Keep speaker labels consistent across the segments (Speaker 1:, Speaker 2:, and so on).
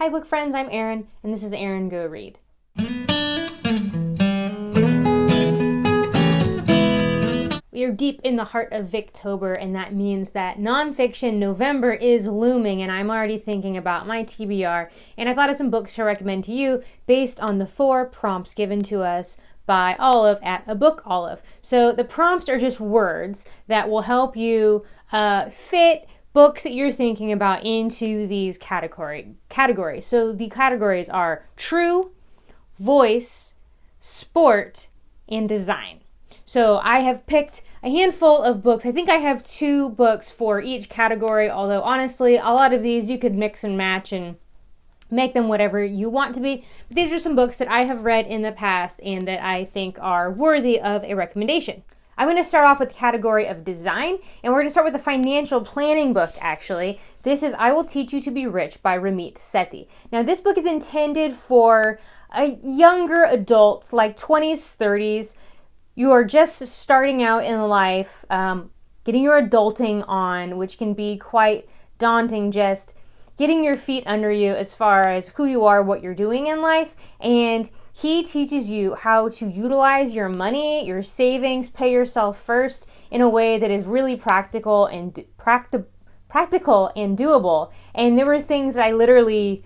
Speaker 1: Hi book friends, I'm Erin, and this is Erin Go Read. We are deep in the heart of Victober, and that means that nonfiction November is looming, and I'm already thinking about my TBR, and I thought of some books to recommend to you based on the 4 prompts given to us by Olive at A Book Olive. So the prompts are just words that will help you fit books that you're thinking about into these categories. So the categories are true, voice, sport, and design. So I have picked a handful of books. I think I have 2 books for each category, although honestly, a lot of these you could mix and match and make them whatever you want to be. But these are some books that I have read in the past and that I think are worthy of a recommendation. I'm going to start off with the category of design, and we're going to start with a financial planning book, actually. This is I Will Teach You to Be Rich by Ramit Sethi. Now, this book is intended for younger adults, like 20s, 30s. You are just starting out in life, getting your adulting on, which can be quite daunting, just getting your feet under you as far as who you are, what you're doing in life, and he teaches you how to utilize your money, your savings, pay yourself first in a way that is really practical and doable. And there were things that I literally,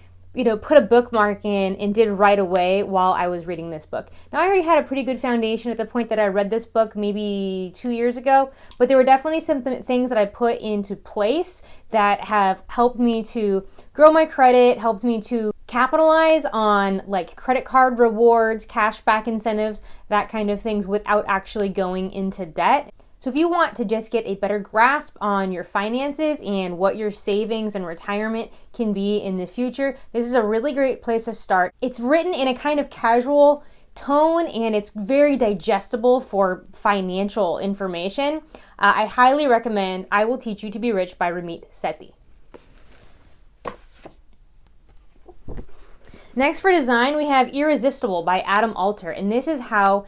Speaker 1: put a bookmark in and did right away while I was reading this book. Now, I already had a pretty good foundation at the point that I read this book maybe 2 years ago, but there were definitely some things that I put into place that have helped me to grow my credit, helped me to capitalize on like credit card rewards, cashback incentives, that kind of things without actually going into debt. So if you want to just get a better grasp on your finances and what your savings and retirement can be in the future, this is a really great place to start. It's written in a kind of casual tone and it's very digestible for financial information. I highly recommend I Will Teach You to Be Rich by Ramit Sethi. Next for design, we have Irresistible by Adam Alter, and this is how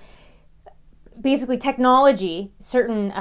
Speaker 1: basically technology, certain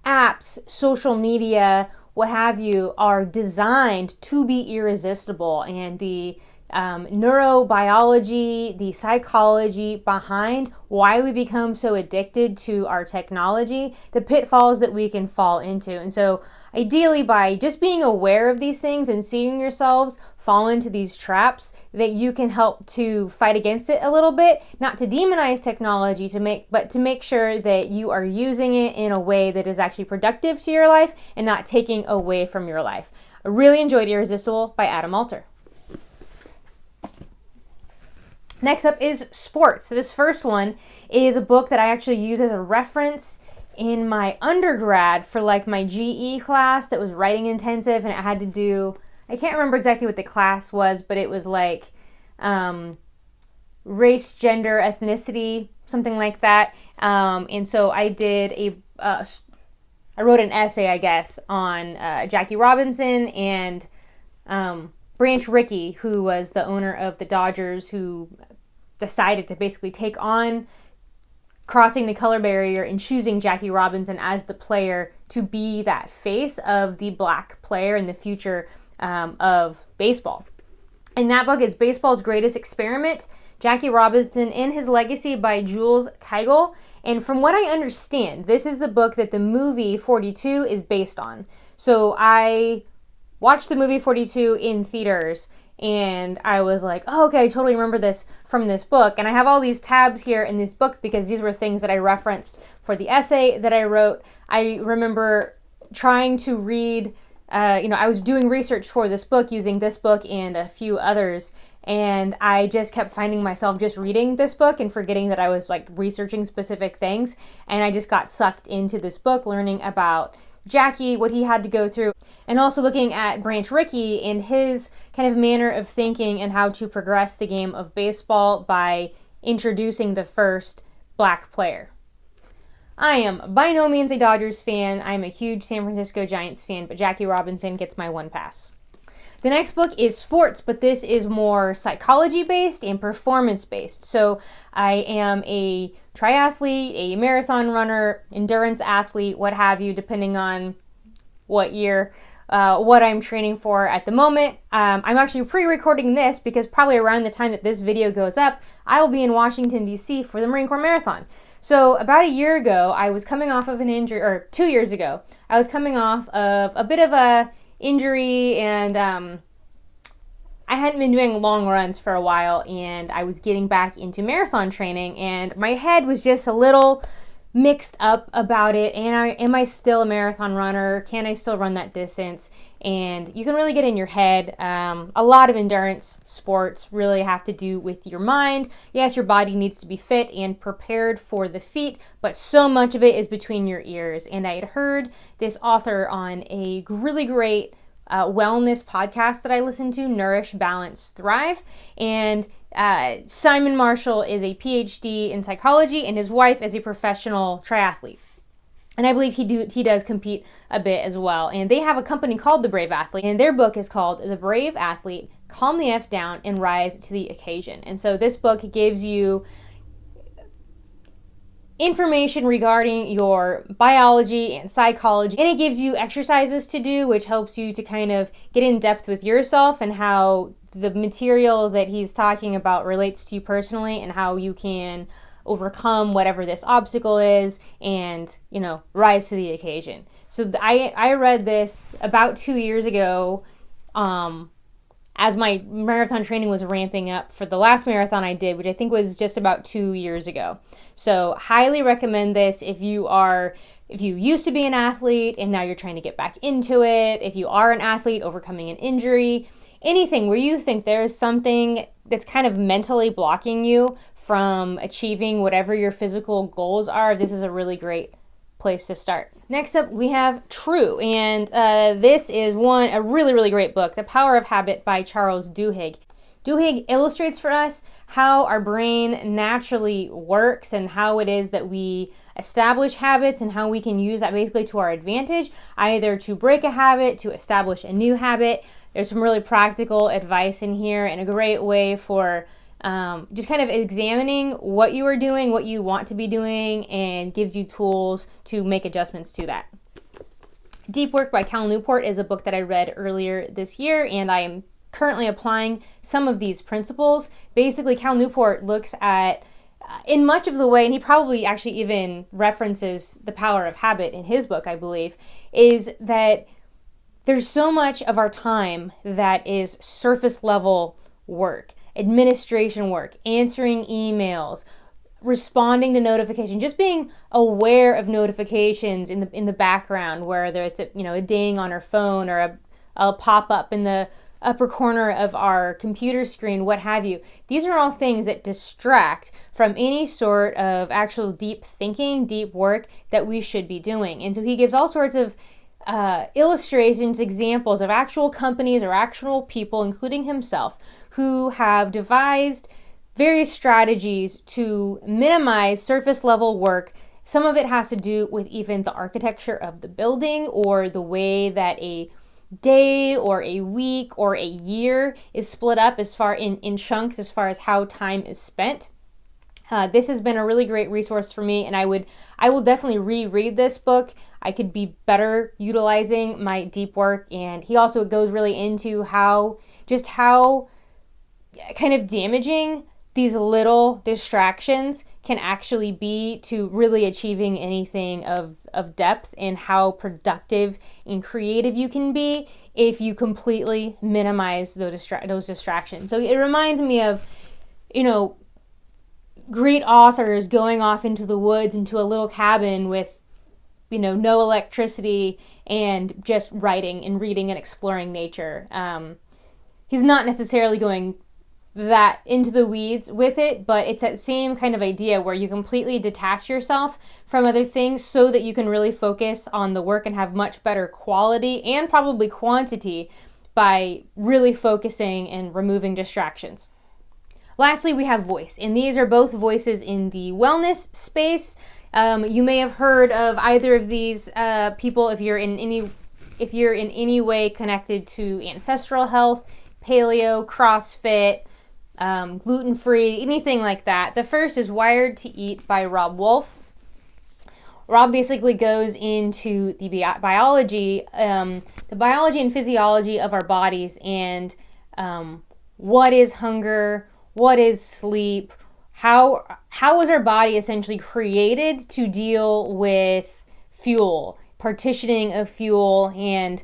Speaker 1: apps, social media, what have you, are designed to be irresistible, and the neurobiology, the psychology behind why we become so addicted to our technology, the pitfalls that we can fall into. And so ideally, by just being aware of these things and seeing yourselves fall into these traps, that you can help to fight against it a little bit, not to demonize technology, but to make sure that you are using it in a way that is actually productive to your life and not taking away from your life. I really enjoyed Irresistible by Adam Alter. Next up is sports. So this first one is a book that I actually use as a reference in my undergrad for like my GE class that was writing intensive, and it had to do, I can't remember exactly what the class was, but it was like race, gender, ethnicity, something like that. And so I did I wrote an essay, I guess, on Jackie Robinson and Branch Rickey, who was the owner of the Dodgers, who decided to basically take on crossing the color barrier and choosing Jackie Robinson as the player to be that face of the black player in the future of baseball. And that book is Baseball's Greatest Experiment, Jackie Robinson and His Legacy by Jules Tygell. And from what I understand, this is the book that the movie 42 is based on. So I watched the movie 42 in theaters, and I was like, oh, okay, I totally remember this from this book. And I have all these tabs here in this book because these were things that I referenced for the essay that I wrote. I remember trying to read, I was doing research for this book using this book and a few others. And I just kept finding myself just reading this book and forgetting that I was like researching specific things. And I just got sucked into this book, learning about Jackie, what he had to go through, and also looking at Branch Rickey and his kind of manner of thinking and how to progress the game of baseball by introducing the first black player. I am by no means a Dodgers fan. I'm a huge San Francisco Giants fan, but Jackie Robinson gets my one pass. The next book is sports, but this is more psychology-based and performance-based. So I am a triathlete, a marathon runner, endurance athlete, what have you, depending on what year what I'm training for at the moment. I'm actually pre-recording this because probably around the time that this video goes up, I will be in Washington, D.C. for the Marine Corps Marathon. So about a year ago, I was coming off of an injury, or 2 years ago, I was coming off of a bit of a injury, and I hadn't been doing long runs for a while, and I was getting back into marathon training, and my head was just a little mixed up about it. And am I still a marathon runner? Can I still run that distance? And you can really get in your head. A lot of endurance sports really have to do with your mind. Yes, your body needs to be fit and prepared for the feat, but so much of it is between your ears. And I had heard this author on a really great wellness podcast that I listen to, Nourish, Balance, Thrive. And Simon Marshall is a PhD in psychology, and his wife is a professional triathlete. And I believe he does compete a bit as well. And they have a company called The Brave Athlete, and their book is called The Brave Athlete, Calm the F Down and Rise to the Occasion. And so this book gives you information regarding your biology and psychology, and it gives you exercises to do, which helps you to kind of get in depth with yourself and how the material that he's talking about relates to you personally, and how you can overcome whatever this obstacle is and, rise to the occasion. So I read this about 2 years ago, as my marathon training was ramping up for the last marathon I did, which I think was just about 2 years ago. So highly recommend this if you used to be an athlete and now you're trying to get back into it, if you are an athlete overcoming an injury, anything where you think there's something that's kind of mentally blocking you from achieving whatever your physical goals are, this is a really great place to start. Next up, we have True, and this is a really, really great book, The Power of Habit by Charles Duhigg. Duhigg illustrates for us how our brain naturally works and how it is that we establish habits and how we can use that basically to our advantage, either to break a habit, to establish a new habit. There's some really practical advice in here and a great way for just kind of examining what you are doing, what you want to be doing, and gives you tools to make adjustments to that. Deep Work by Cal Newport is a book that I read earlier this year, and I am currently applying some of these principles. Basically, Cal Newport looks at, in much of the way, and he probably actually even references The Power of Habit in his book, I believe, is that there's so much of our time that is surface level work, administration work, answering emails, responding to notifications, just being aware of notifications in the background, whether it's a ding on our phone or a pop-up in the upper corner of our computer screen, what have you. These are all things that distract from any sort of actual deep thinking, deep work that we should be doing. And so he gives all sorts of illustrations, examples of actual companies or actual people, including himself, who have devised various strategies to minimize surface level work. Some of it has to do with even the architecture of the building or the way that a day or a week or a year is split up as far in chunks as far as how time is spent. This has been a really great resource for me, and I will definitely reread this book. I could be better utilizing my deep work, and he also goes really into how kind of damaging these little distractions can actually be to really achieving anything of depth, and how productive and creative you can be if you completely minimize those distractions. So it reminds me of, great authors going off into the woods, into a little cabin with, no electricity, and just writing and reading and exploring nature. He's not necessarily going that into the weeds with it, but it's that same kind of idea where you completely detach yourself from other things so that you can really focus on the work and have much better quality and probably quantity by really focusing and removing distractions. Lastly, we have Voice, and these are both voices in the wellness space. You may have heard of either of these people if you're in any way connected to ancestral health, paleo, CrossFit, gluten-free, anything like that. The first is Wired to Eat by Robb. Robb basically goes into the biology and physiology of our bodies, and what is hunger, what is sleep, how is our body essentially created to deal with fuel, partitioning of fuel, and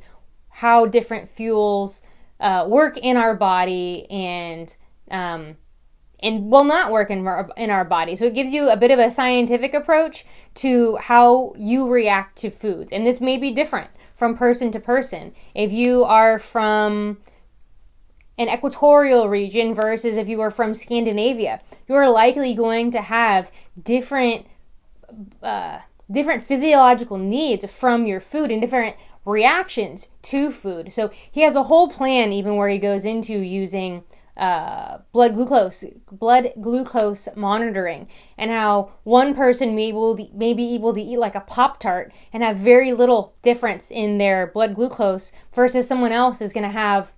Speaker 1: how different fuels work in our body and will not work in our body. So it gives you a bit of a scientific approach to how you react to foods. And this may be different from person to person. If you are from an equatorial region versus if you are from Scandinavia, you are likely going to have different physiological needs from your food and different reactions to food. So he has a whole plan even where he goes into using blood glucose monitoring, and how one person may be able to eat like a Pop-Tart and have very little difference in their blood glucose versus someone else is going to have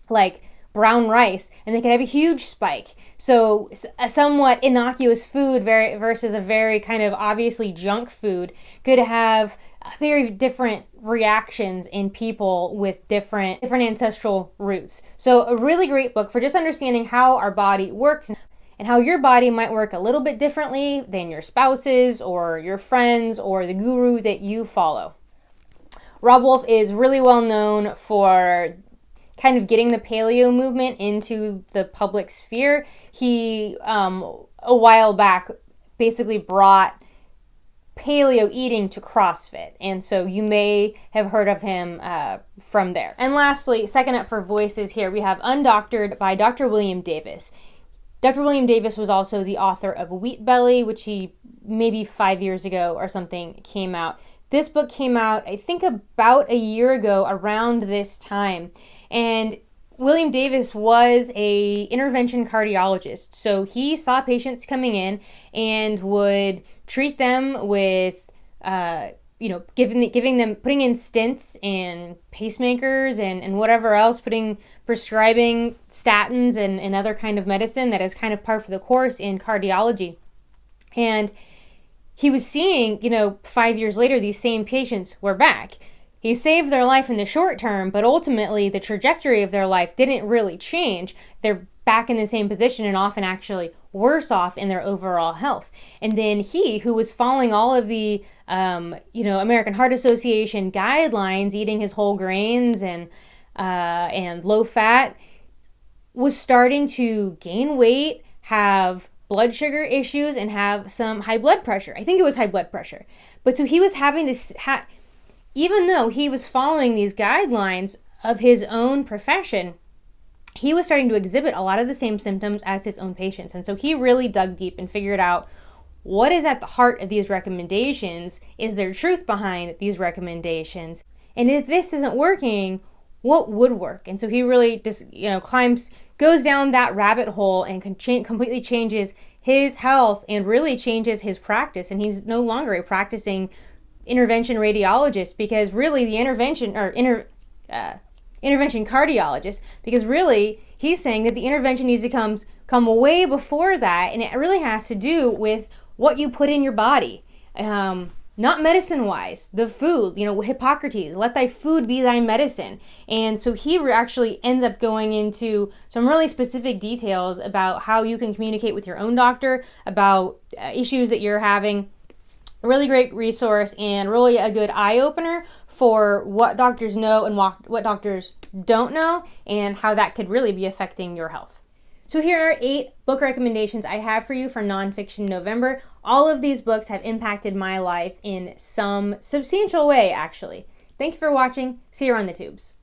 Speaker 1: like brown rice and they can have a huge spike. So a somewhat innocuous food versus a very kind of obviously junk food could have very different reactions in people with different ancestral roots. So a really great book for just understanding how our body works and how your body might work a little bit differently than your spouse's or your friends or the guru that you follow. Robb Wolf is really well known for kind of getting the paleo movement into the public sphere. He, a while back, basically brought paleo eating to CrossFit, and so you may have heard of him from there. And lastly, second up for voices here, we have Undoctored by Dr. William Davis. Dr. William Davis was also the author of Wheat Belly, which he maybe 5 years ago or something came out. This book came out, I think, about a year ago around this time. And William Davis was a intervention cardiologist. So he saw patients coming in and would treat them with, putting in stents and pacemakers and whatever else, prescribing statins and other kind of medicine that is kind of par for the course in cardiology. And he was seeing, 5 years later, these same patients were back. He saved their life in the short term, but ultimately the trajectory of their life didn't really change. They're back in the same position and often actually worse off in their overall health. And then he, who was following all of the, American Heart Association guidelines, eating his whole grains and low fat, was starting to gain weight, have blood sugar issues, and have some high blood pressure. I think it was high blood pressure. But so he was having to, even though he was following these guidelines of his own profession, he was starting to exhibit a lot of the same symptoms as his own patients. And so he really dug deep and figured out what is at the heart of these recommendations. Is there truth behind these recommendations? And if this isn't working, what would work? And so he really goes down that rabbit hole and completely changes his health and really changes his practice. And he's no longer a practicing intervention radiologist, because really the intervention cardiologist, because really he's saying that the intervention needs to come way before that, and it really has to do with what you put in your body, not medicine wise. The food, Hippocrates, let thy food be thy medicine. And so he actually ends up going into some really specific details about how you can communicate with your own doctor about issues that you're having. A really great resource and really a good eye-opener for what doctors know and what doctors don't know, and how that could really be affecting your health. So here are 8 book recommendations I have for you for Nonfiction November. All of these books have impacted my life in some substantial way, actually. Thank you for watching. See you on the tubes.